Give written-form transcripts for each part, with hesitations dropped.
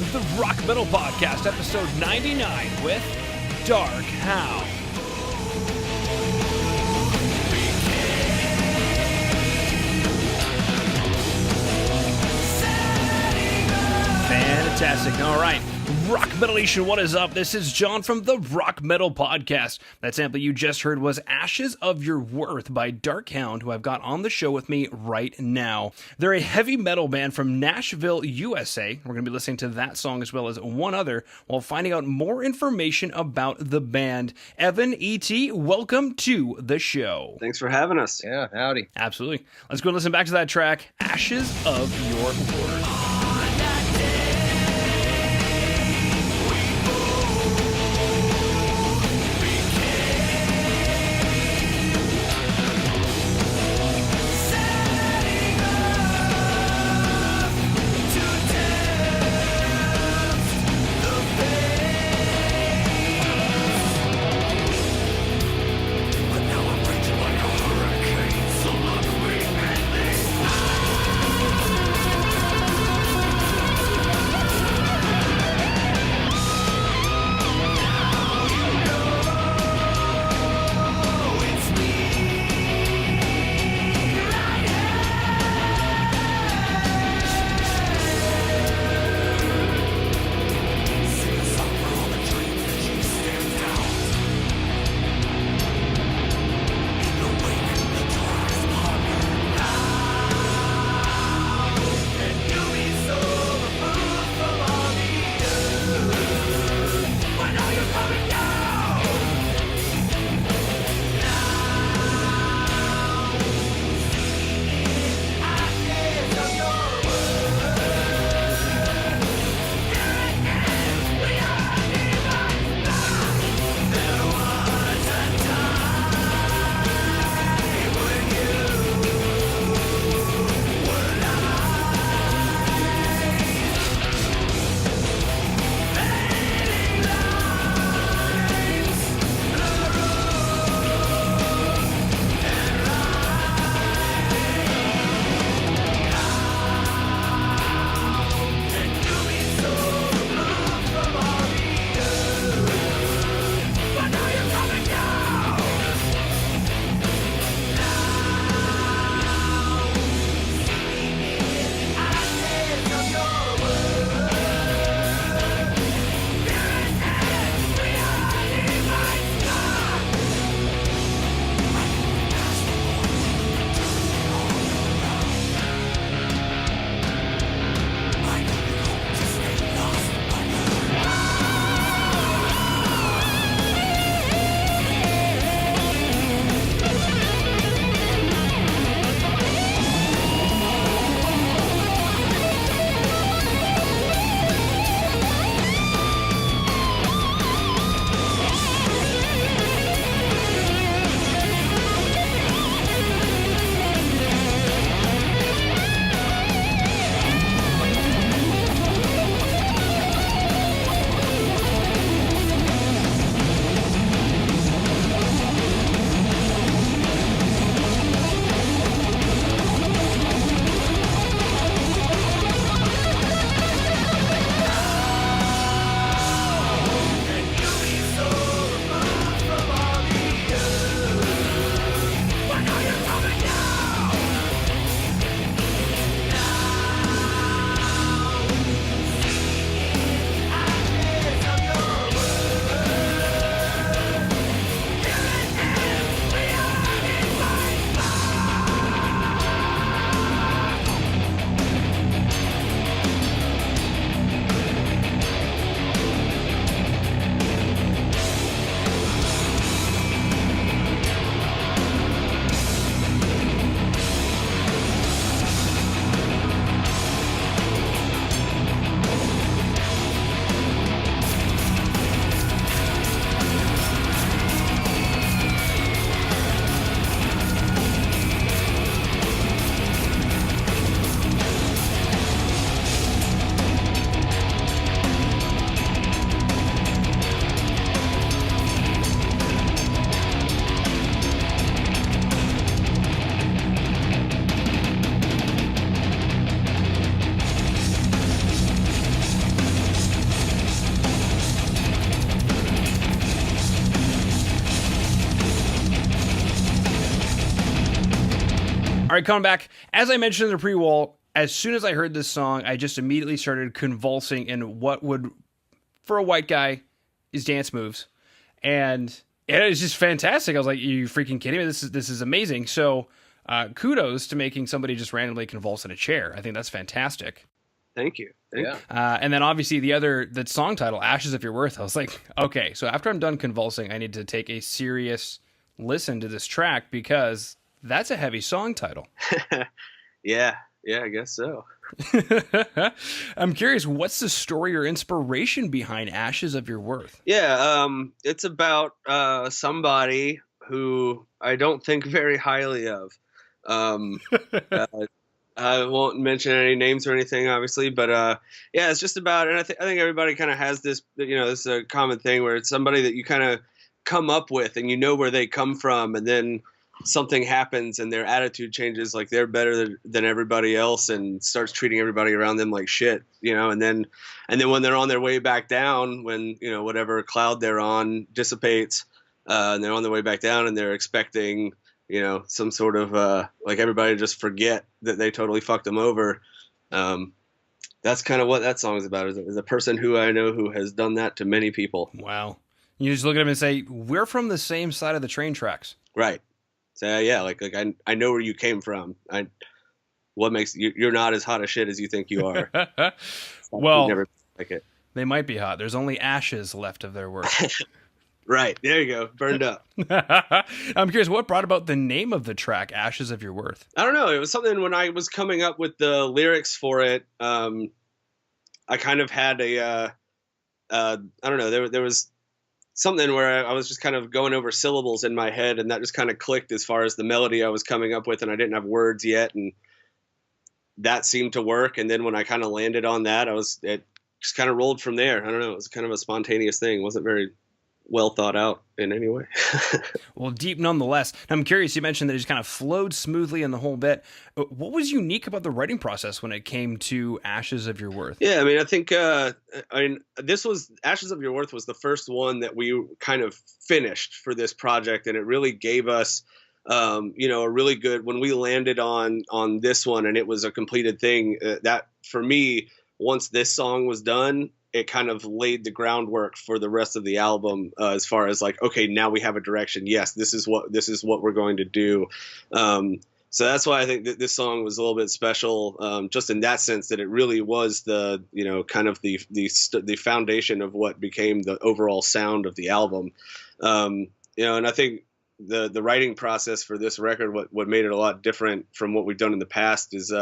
the Rock Metal Podcast, episode 99 with Dark Hound. Fantastic. All right. Rock Metal Nation, what is up? This is John from the Rock Metal Podcast. That sample you just heard was Ashes of Your Worth by Dark Hound, who I've got on the show with me right now. They're a heavy metal band from Nashville, USA. We're going to be listening to that song as well as one other while finding out more information about the band. Evan, E.T., welcome to the show. Thanks for having us. Yeah, howdy. Absolutely. Let's go listen back to that track, Ashes of Your Worth. right, coming back. As I mentioned in the pre-roll, as soon as I heard this song, I just immediately started convulsing in what would, for a white guy, is dance moves. And it was just fantastic. I was like, you freaking kidding me? This is amazing. So kudos to making somebody just randomly convulse in a chair. I think that's fantastic. Thank you. And then obviously the song title, Ashes of Your Worth, I was like, okay, so after I'm done convulsing, I need to take a serious listen to this track because that's a heavy song title. Yeah, I guess so. I'm curious, what's the story or inspiration behind Ashes of Your Worth? Yeah, it's about somebody who I don't think very highly of. I won't mention any names or anything, obviously, but yeah, it's just about, and I think everybody kind of has this, this is a common thing where it's somebody that you kind of come up with and you know where they come from, and then something happens and their attitude changes, like they're better than everybody else and starts treating everybody around them like shit, and then when they're on their way back down, when whatever cloud they're on dissipates, and they're on their way back down and they're expecting some sort of like everybody just forget that they totally fucked them over. That's kind of what that song is about, is a person who I know who has done that to many people. Wow. You just look at them and say, we're from the same side of the train tracks. Right. So yeah, like I know where you came from. What makes you're not as hot as shit as you think you are. Well, never like it. They might be hot. There's only ashes left of their work. Right. There you go. Burned up. I'm curious, what brought about the name of the track, Ashes of Your Worth? I don't know. It was something when I was coming up with the lyrics for it. I kind of had I don't know. There was something where I was just kind of going over syllables in my head, and that just kind of clicked as far as the melody I was coming up with, and I didn't have words yet, and that seemed to work. And then when I kind of landed on that, it just kind of rolled from there. I don't know. It was kind of a spontaneous thing. It wasn't very well thought out in any way. Well, deep nonetheless. I'm curious, you mentioned that it just kind of flowed smoothly in the whole bit. What was unique about the writing process when it came to Ashes of Your Worth? Yeah, I mean, I think this was Ashes of Your Worth was the first one that we kind of finished for this project, and it really gave us a really good, when we landed on this one and it was a completed thing, that for me, once this song was done, it kind of laid the groundwork for the rest of the album, as far as like, okay, now we have a direction. Yes, this is what we're going to do. So that's why I think that this song was a little bit special, just in that sense that it really was the kind of the foundation of what became the overall sound of the album. And I think the writing process for this record, what made it a lot different from what we've done in the past is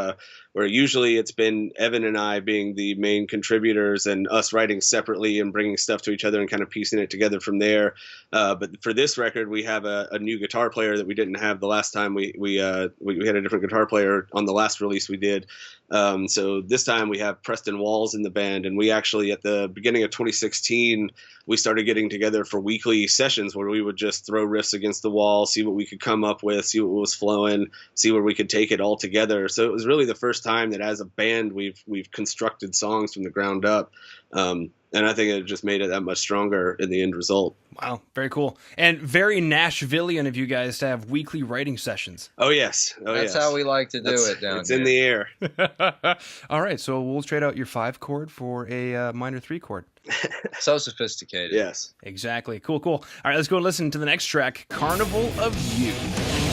where usually it's been Evan and I being the main contributors and us writing separately and bringing stuff to each other and kind of piecing it together from there. But for this record, we have a new guitar player that we didn't have the last time we had a different guitar player on the last release we did. So this time we have Preston Walls in the band, and we actually at the beginning of 2016 we started getting together for weekly sessions where we would just throw riffs against the wall, see what we could come up with, see what was flowing, see where we could take it all together. So it was really the first time that as a band we've constructed songs from the ground up. And I think it just made it that much stronger in the end result. Wow, very cool. And very Nashvilleian of you guys to have weekly writing sessions. Oh, yes. That's how we like to do it down here. It's in the air. All right, so we'll trade out your 5 chord for a minor 3 chord. So sophisticated. Yes. Exactly. Cool. All right, let's go and listen to the next track, Carnival of Youth.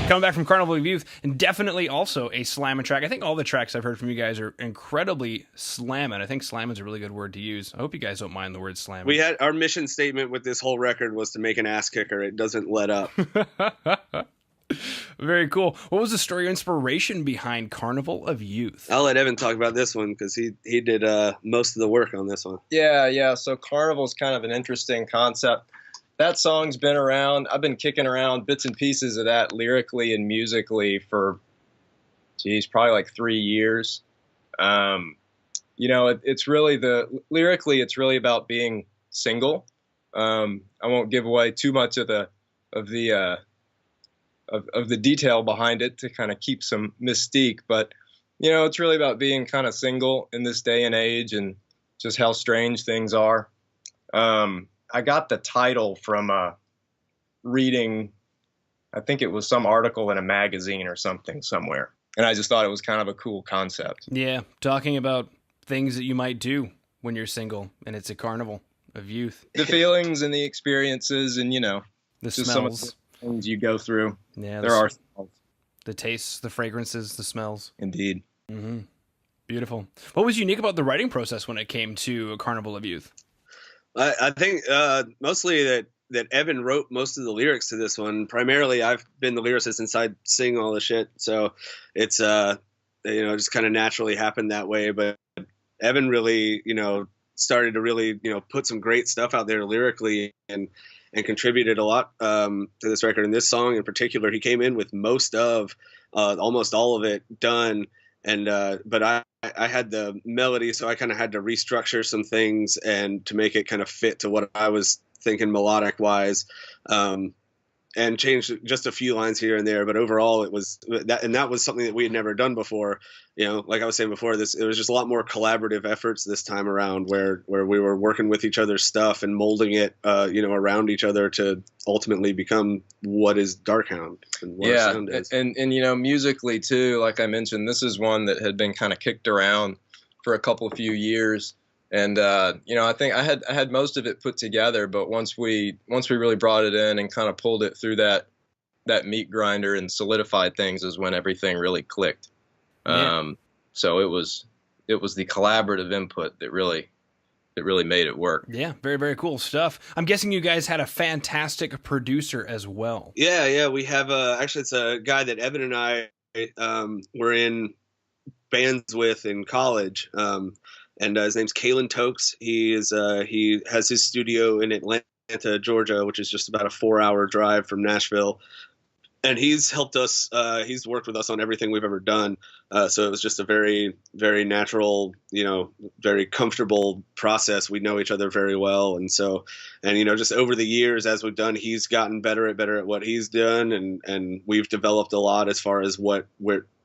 Coming back from Carnival of Youth, and definitely also a slamming track. I think all the tracks I've heard from you guys are incredibly slamming. I think slamming's a really good word to use. I hope you guys don't mind the word slamming. We had our mission statement with this whole record was to make an ass kicker. It doesn't let up. Very cool. What was the story or inspiration behind Carnival of Youth? I'll let Evan talk about this one because he did most of the work on this one. Yeah. So Carnival's kind of an interesting concept. That song's been around. I've been kicking around bits and pieces of that lyrically and musically for, probably like 3 years. It's really lyrically, it's really about being single. I won't give away too much of the detail behind it to kind of keep some mystique, but it's really about being kind of single in this day and age and just how strange things are. I got the title from reading, I think it was some article in a magazine or something somewhere, and I just thought it was kind of a cool concept. Yeah, talking about things that you might do when you're single and it's a carnival of youth. The feelings and the experiences and, The just smells. some of the things you go through. Yeah, There are smells. the tastes, the fragrances, the smells. Indeed. Mm-hmm. Beautiful. What was unique about the writing process when it came to a Carnival of Youth? I think mostly that Evan wrote most of the lyrics to this one. Primarily, I've been the lyricist and I sing all the shit, so it's just kind of naturally happened that way. But Evan really started to really put some great stuff out there lyrically and contributed a lot to this record. And this song in particular, he came in with most of almost all of it done. And but I had the melody, so I kind of had to restructure some things and to make it kind of fit to what I was thinking melodic wise, and change just a few lines here and there. But overall, it was that, and that was something that we had never done before. Like I was saying before, it was just a lot more collaborative efforts this time around, where we were working with each other's stuff and molding it, around each other to ultimately become what is Dark Hound and what our sound is. And musically too, like I mentioned, this is one that had been kind of kicked around for a few years. And I think I had most of it put together, but once we really brought it in and kind of pulled it through that meat grinder and solidified things is when everything really clicked. Yeah. So it was the collaborative input that really made it work. Yeah, very, very cool stuff. I'm guessing you guys had a fantastic producer as well. Yeah, we have actually it's a guy that Evan and I were in bands with in college. And his name's Kalen Tokes. He has his studio in Atlanta, Georgia, which is just about a 4-hour drive from Nashville. And he's helped us. He's worked with us on everything we've ever done. So it was just a very, very natural, very comfortable process. We know each other very well, and just over the years as we've done, he's gotten better at what he's done, and we've developed a lot as far as where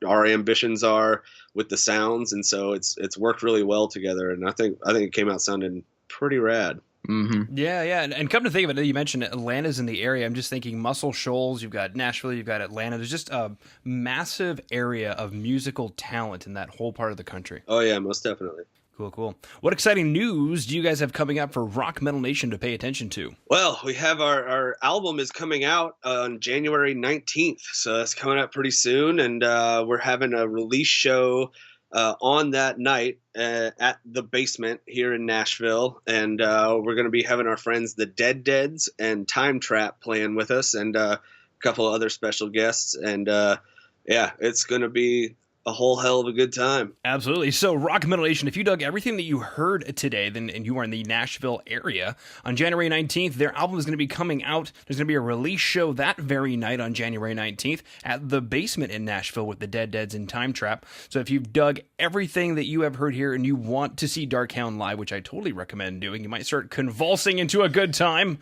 our ambitions are with the sounds, and so it's worked really well together. And I think it came out sounding pretty rad. Mm-hmm. Yeah, and come to think of it, you mentioned Atlanta's in the area. I'm just thinking Muscle Shoals, you've got Nashville, you've got Atlanta. There's just a massive area of musical talent in that whole part of the country. Oh yeah, most definitely. Cool. What exciting news do you guys have coming up for Rock Metal Nation to pay attention to? Well, we have our album is coming out on January 19th, so that's coming up pretty soon, and we're having a release show on that night at the Basement here in Nashville, and we're going to be having our friends the Dead Deads and Time Trap playing with us, and a couple of other special guests, and it's going to be a whole hell of a good time. Absolutely. So, Rock Metal Nation, if you dug everything that you heard today, and you are in the Nashville area, on January 19th, their album is going to be coming out. There's going to be a release show that very night on January 19th at the Basement in Nashville with the Dead Deads and Time Trap. So, if you've dug everything that you have heard here and you want to see Dark Hound live, which I totally recommend doing, you might start convulsing into a good time.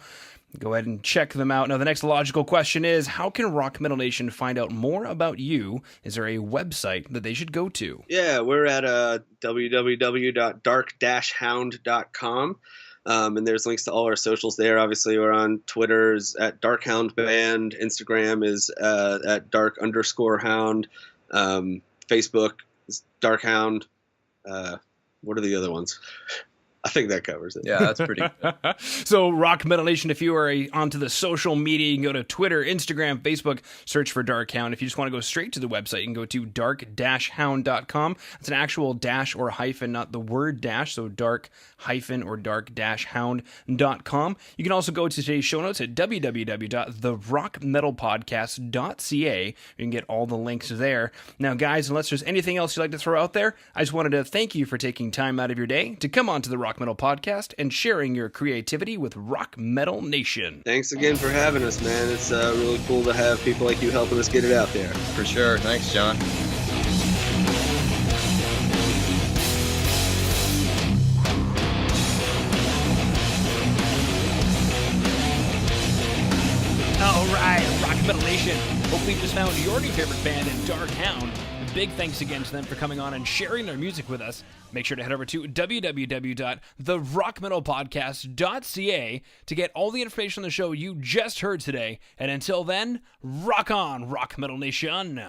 Go ahead and check them out. Now, the next logical question is, how can Rock Metal Nation find out more about you? Is there a website that they should go to? Yeah, we're at www.dark-hound.com. And there's links to all our socials there. Obviously, we're on Twitter's at Dark Hound Band. Instagram is at Dark_Hound. Facebook is Dark Hound. What are the other ones? I think that covers it. Yeah, that's pretty good. So, Rock Metal Nation, if you are onto the social media, you can go to Twitter, Instagram, Facebook, search for Dark Hound. If you just want to go straight to the website, you can go to dark-hound.com. It's an actual dash or hyphen, not the word dash, so dark-hyphen or dark-hound.com. You can also go to today's show notes at www.therockmetalpodcast.ca. You can get all the links there. Now, guys, unless there's anything else you'd like to throw out there, I just wanted to thank you for taking time out of your day to come on to the Rock Metal Podcast and sharing your creativity with Rock Metal Nation. Thanks again for having us, man. It's really cool to have people like you helping us get it out there. For sure. Thanks, John. All right, Rock Metal Nation. Hopefully you just found your new favorite band in Dark Hound. Big thanks again to them for coming on and sharing their music with us. Make sure to head over to www.therockmetalpodcast.ca to get all the information on the show you just heard today. And until then, rock on, Rock Metal Nation.